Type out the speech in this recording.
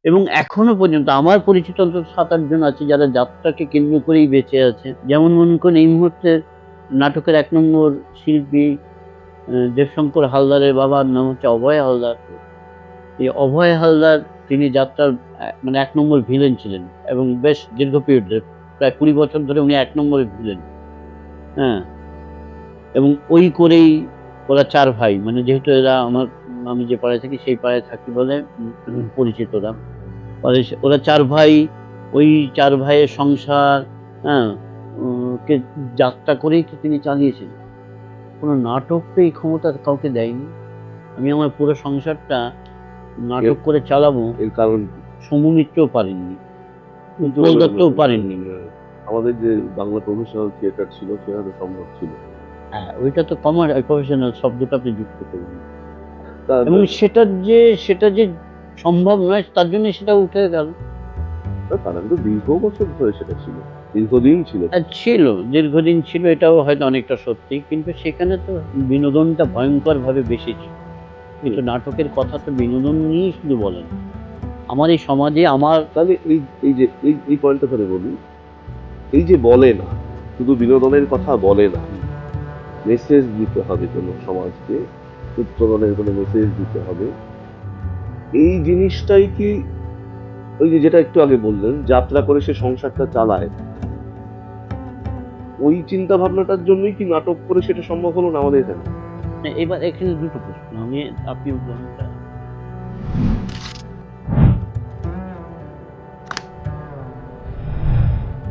এবং এখনো পর্যন্ত আমার পরিচিত অন্তত ৭-৮ জন আছে যারা যাত্রাকে কেন্দ্র করেই বেঁচে আছে। যেমন মনে করুন এই মুহূর্তে নাটকের ১ নম্বর শিল্পী দেবশঙ্কর হালদারের বাবার নাম হচ্ছে অভয় হালদার। এই অভয় হালদার তিনি যাত্রার মানে ১ নম্বর ভিলেন ছিলেন এবং বেশ দীর্ঘ পিরিয়ড ধরে প্রায় ২০ বছর ধরে উনি ১ নম্বরের ভিলেন। হ্যাঁ? এবং ওই করেই ওরা ৪ ভাই। মানে যেহেতু এরা আমি যে পাড়ায় থাকি সেই পাড়ায় থাকি বলে পরিচিত ওরা। ফলে ওরা ৪ ভাই, ওই ৪ ভাইয়ের সংসার, হ্যাঁ? কে যাত্রা করেই তো তিনি চালিয়েছেন। কোন নাটক তো এই ক্ষমতা কাউকে দেয়নি। আমি আমার পুরো সংসারটা নাটক করে চালাবো, এর কারণ কি? সমু মিত্রও পারেননি। উৎপল দত্তও পারেননি। আমাদের যে বাংলা প্রফেশনাল থিয়েটার ছিল সেখানে সম্ভব ছিল। হ্যাঁ, ওইটা তো প্রফেশনাল শব্দটা আপনি যুক্ত করুন। তা এবং সেটা যে সম্ভব নয় তার জন্য সেটা উঠে গেল। তারা কিন্তু দীর্ঘ বছর ধরে সেটা ছিল। দীর্ঘদিন ছিল। ছিল, দীর্ঘদিন ছিল এটাও হয়তো অনেকটা সত্যি। কিন্তু সেখানে তো বিনোদনটা ভয়ংকরভাবে বেশি ছিল। কিন্তু নাটকের কথা তো বিনোদন নিয়েই শুধু বলে না। আমার এই সমাজে তাহলে এই পয়েন্টটা ধরে বলি, এই যে বলে না, শুধু বিনোদনের কথা বলে না, মেসেজ দিতে হবে কোনো সমাজকে, উত্তরণের কোনো মেসেজ দিতে হবে। এই জিনিসটাই কি ওই যে যেটা একটু আগে বললেন, যাত্রা করে সে সংসারটা চালায়, ওই চিন্তা ভাবনাটার জন্যই কি নাটক করে সেটা সম্ভব হলো না আমাদের এখানে? এবার এখানে দুটো প্রশ্ন। আপনি